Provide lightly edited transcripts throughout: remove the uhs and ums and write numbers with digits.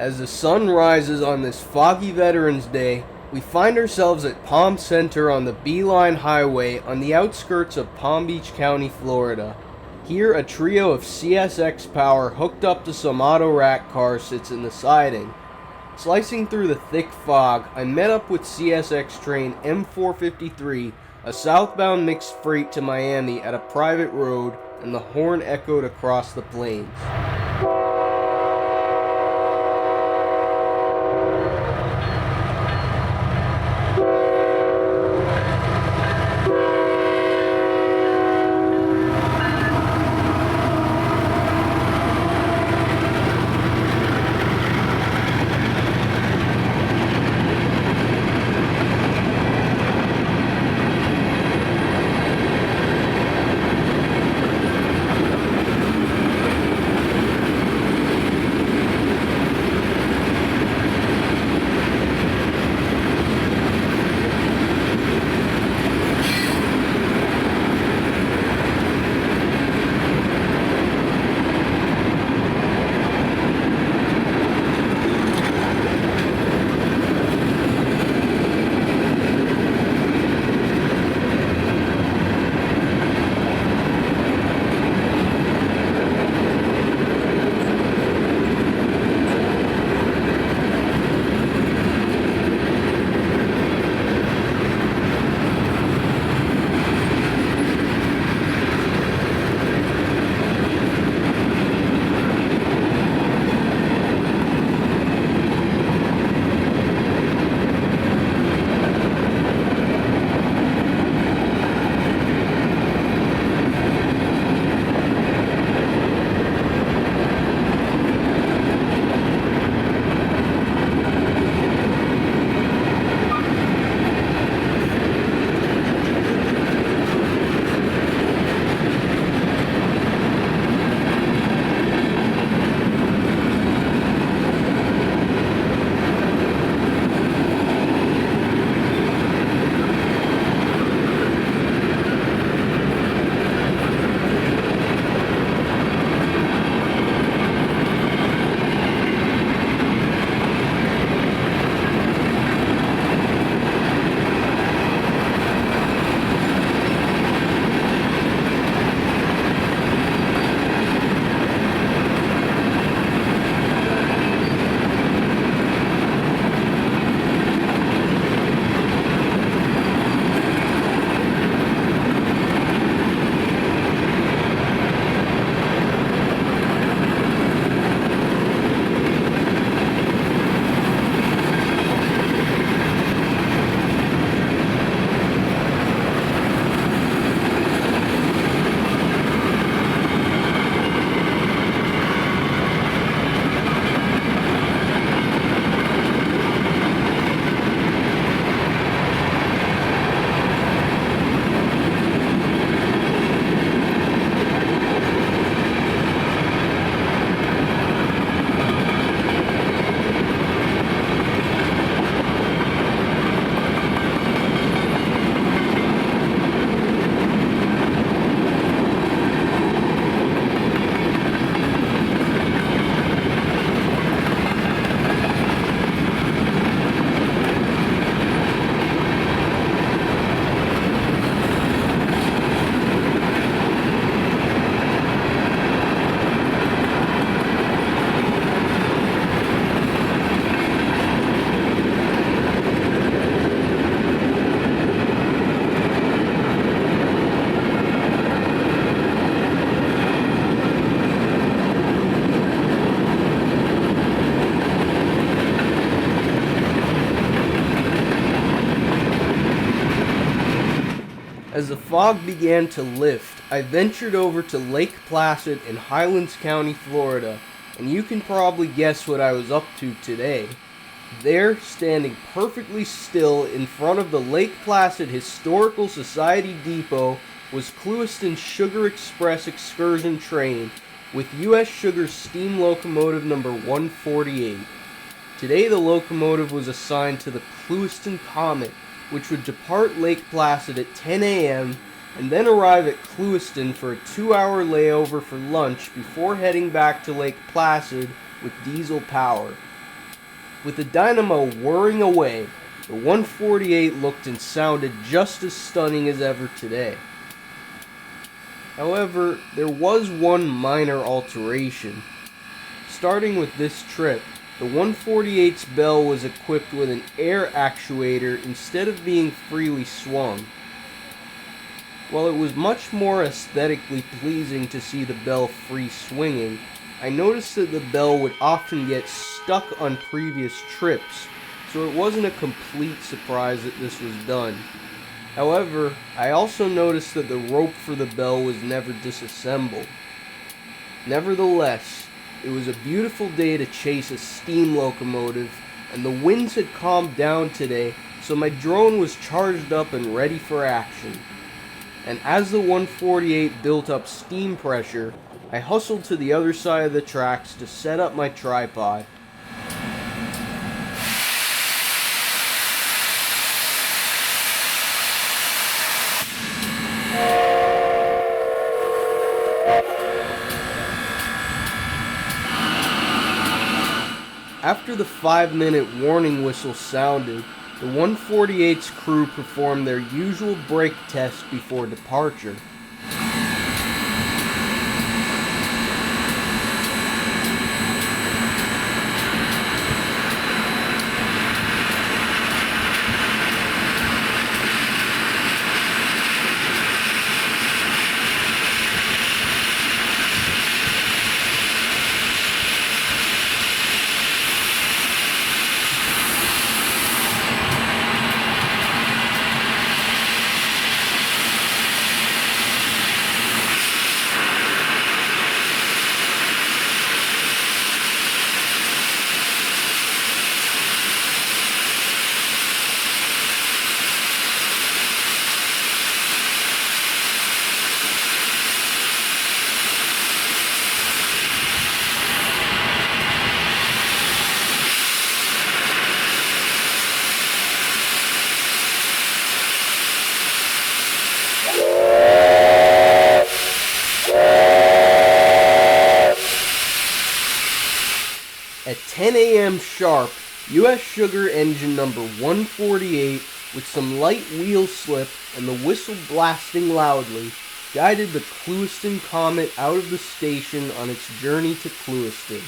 As the sun rises on this foggy Veterans Day, we find ourselves at Palm Center on the Beeline Highway on the outskirts of Palm Beach County, Florida. Here, a trio of CSX power hooked up to some auto rack car sits in the siding. Slicing through the thick fog, I met up with CSX train M453, a southbound mixed freight to Miami at a private road, and the horn echoed across the plains. As the fog began to lift, I ventured over to Lake Placid in Highlands County, Florida, and you can probably guess what I was up to today. There, standing perfectly still in front of the Lake Placid Historical Society Depot, was Clewiston's Sugar Express excursion train with U.S. Sugar's steam locomotive number 148. Today the locomotive was assigned to the Clewiston Comet, which would depart Lake Placid at 10 a.m. and then arrive at Clewiston for a 2-hour layover for lunch before heading back to Lake Placid with diesel power. With the dynamo whirring away, the 148 looked and sounded just as stunning as ever today. However, there was one minor alteration. Starting with this trip, the 148's bell was equipped with an air actuator instead of being freely swung. While it was much more aesthetically pleasing to see the bell free swinging, I noticed that the bell would often get stuck on previous trips, so it wasn't a complete surprise that this was done. However, I also noticed that the rope for the bell was never disassembled. Nevertheless, it was a beautiful day to chase a steam locomotive, and the winds had calmed down today, so my drone was charged up and ready for action. And as the 148 built up steam pressure, I hustled to the other side of the tracks to set up my tripod. After the 5-minute warning whistle sounded, the 148's crew performed their usual brake test before departure. At 10 a.m. sharp, U.S. Sugar engine number 148, with some light wheel slip and the whistle blasting loudly, guided the Clewiston Comet out of the station on its journey to Clewiston.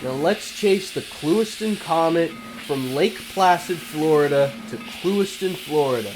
Now let's chase the Clewiston Comet from Lake Placid, Florida to Clewiston, Florida.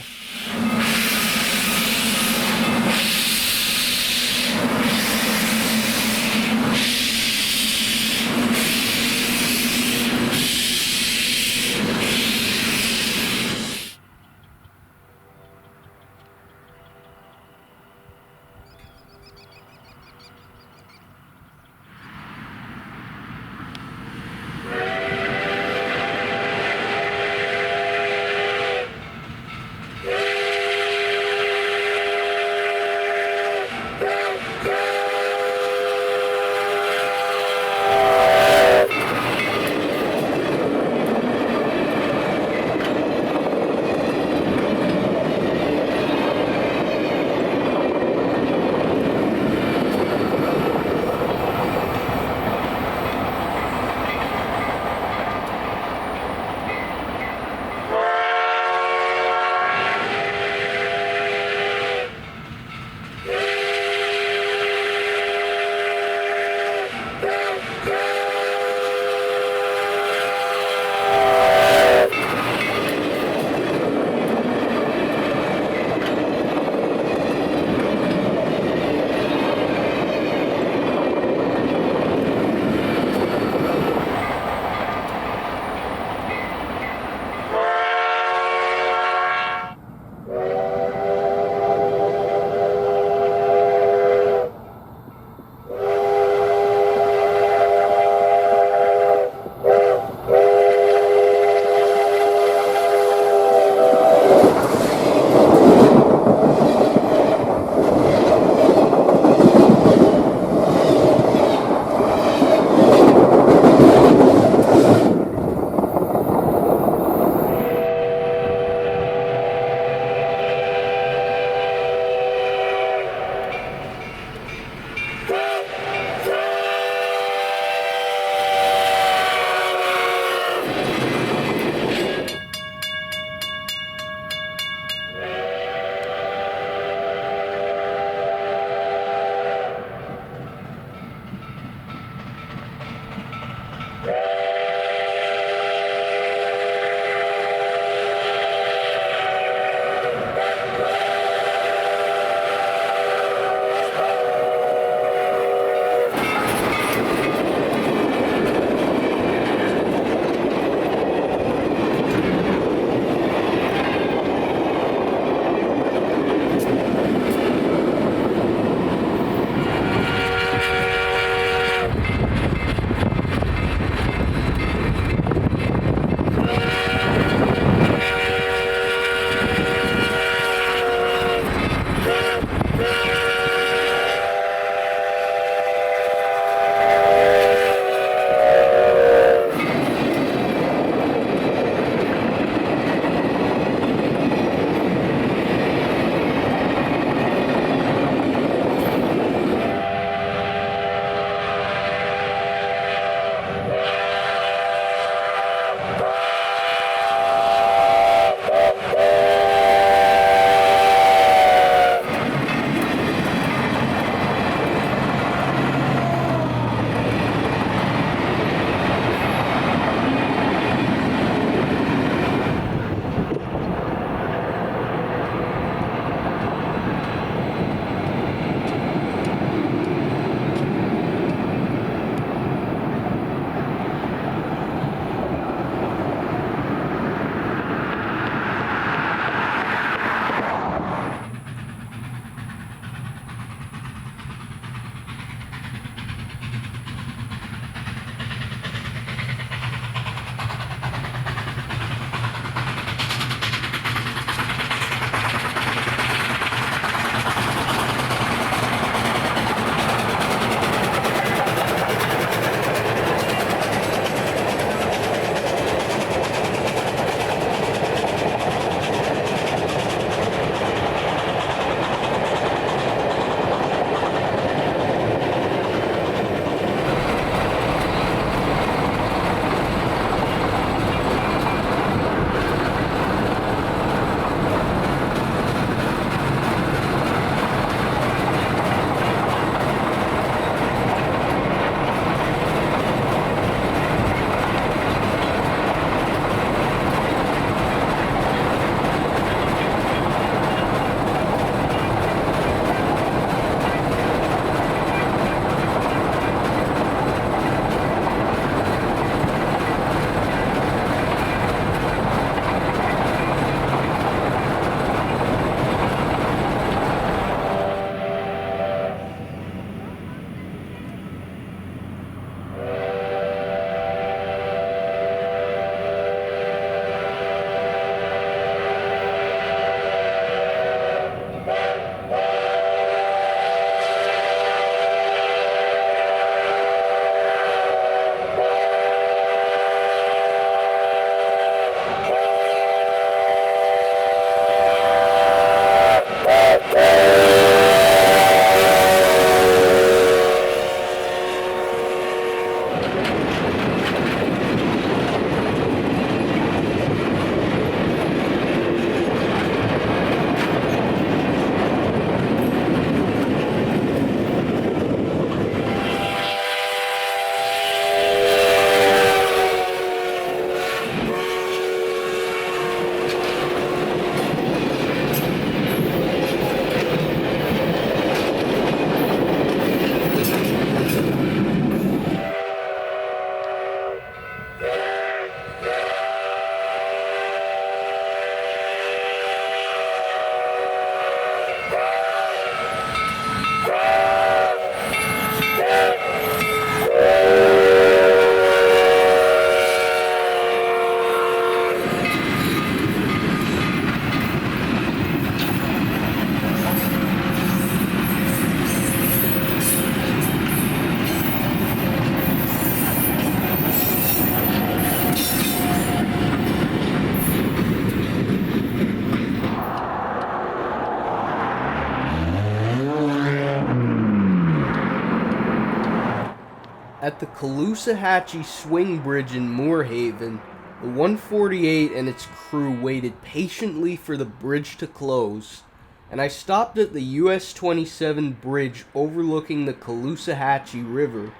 At the Caloosahatchee Swing Bridge in Moorhaven, the 148 and its crew waited patiently for the bridge to close, and I stopped at the US 27 bridge overlooking the Caloosahatchee River.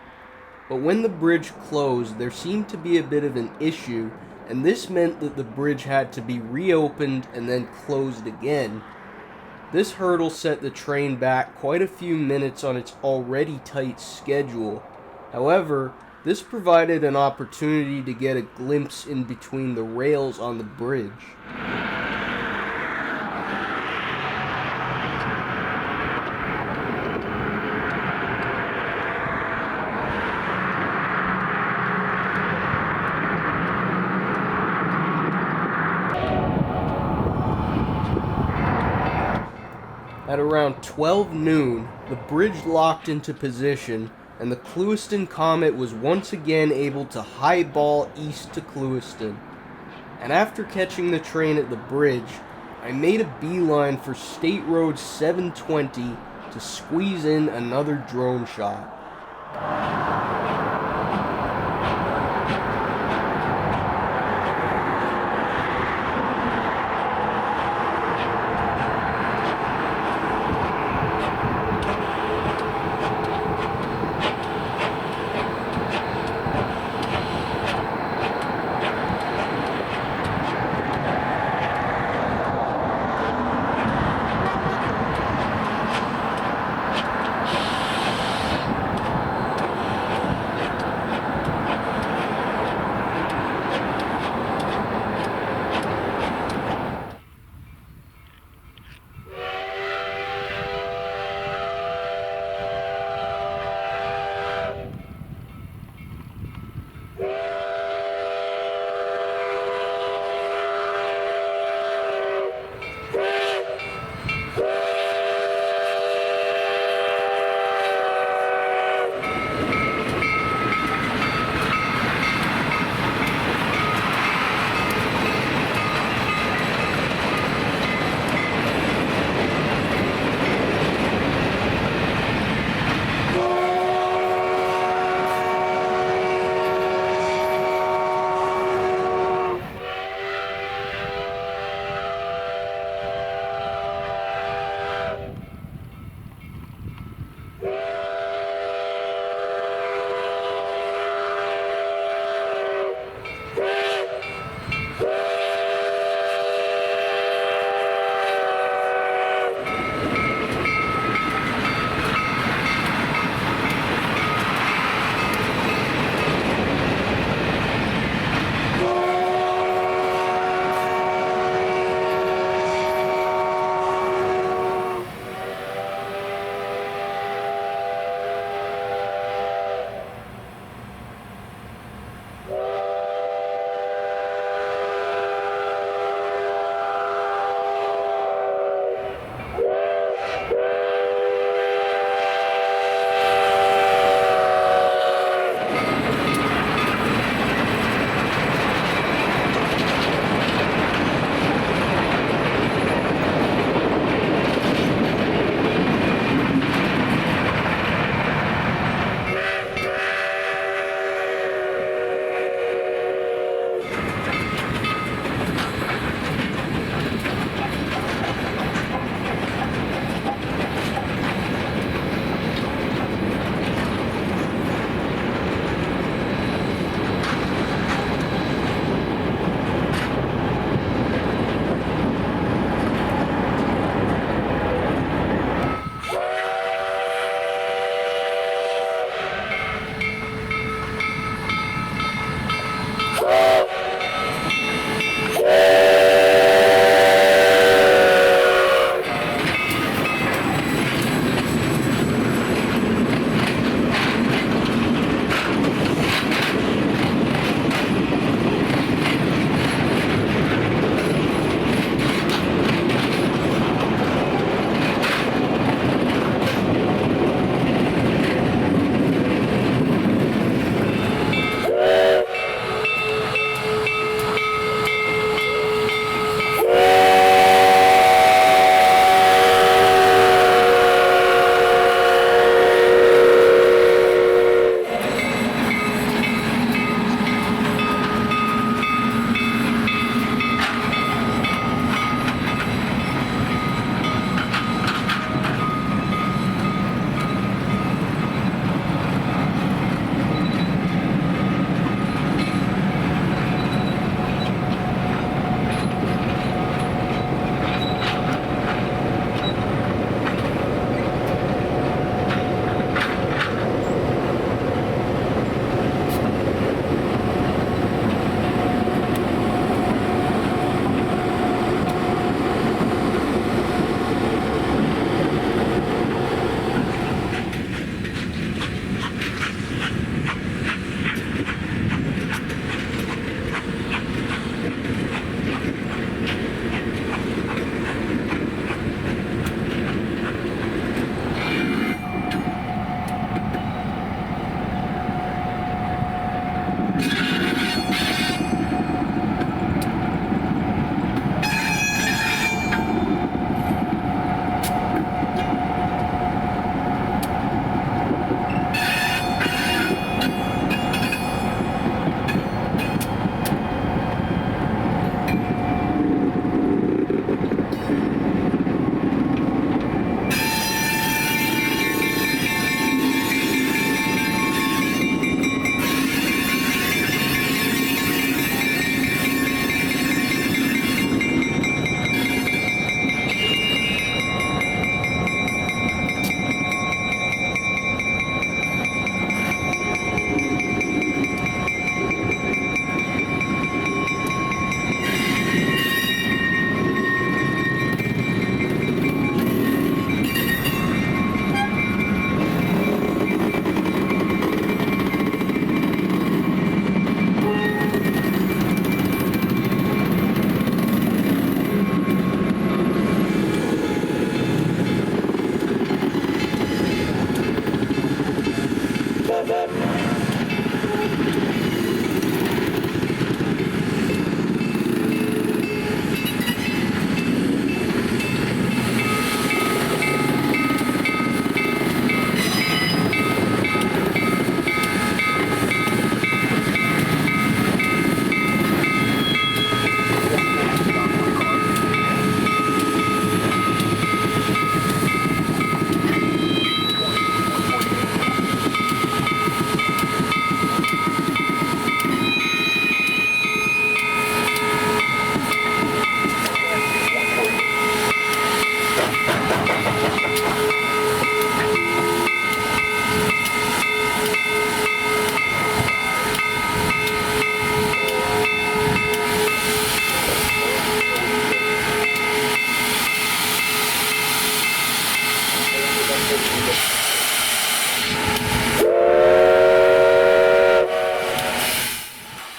But when the bridge closed, there seemed to be a bit of an issue, and this meant that the bridge had to be reopened and then closed again. This hurdle set the train back quite a few minutes on its already tight schedule. However, this provided an opportunity to get a glimpse in between the rails on the bridge. At around 12 noon, the bridge locked into position, and the Clewiston Comet was once again able to highball east to Clewiston. And after catching the train at the bridge, I made a beeline for State Road 720 to squeeze in another drone shot.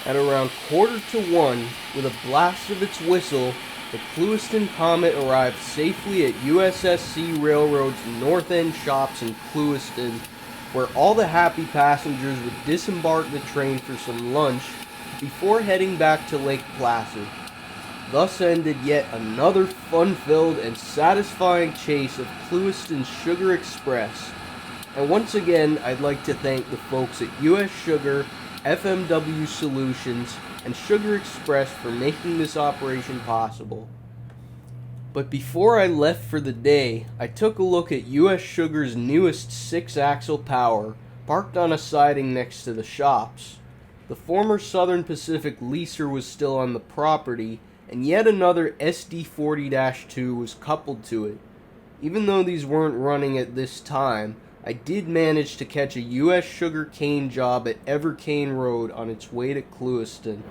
At around 1:45, with a blast of its whistle, the Clewiston Comet arrived safely at USSC Railroad's North End shops in Clewiston, where all the happy passengers would disembark the train for some lunch before heading back to Lake Placid. Thus ended yet another fun-filled and satisfying chase of Clewiston's Sugar Express. And once again, I'd like to thank the folks at US Sugar, FMW Solutions, and Sugar Express for making this operation possible. But before I left for the day, I took a look at US Sugar's newest 6-axle power, parked on a siding next to the shops. The former Southern Pacific leaser was still on the property, and yet another SD40-2 was coupled to it. Even though these weren't running at this time, I did manage to catch a US Sugar cane job at Evercane Road on its way to Clewiston.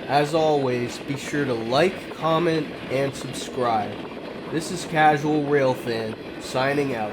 As always, be sure to like, comment, and subscribe. This is Casual Railfan, signing out.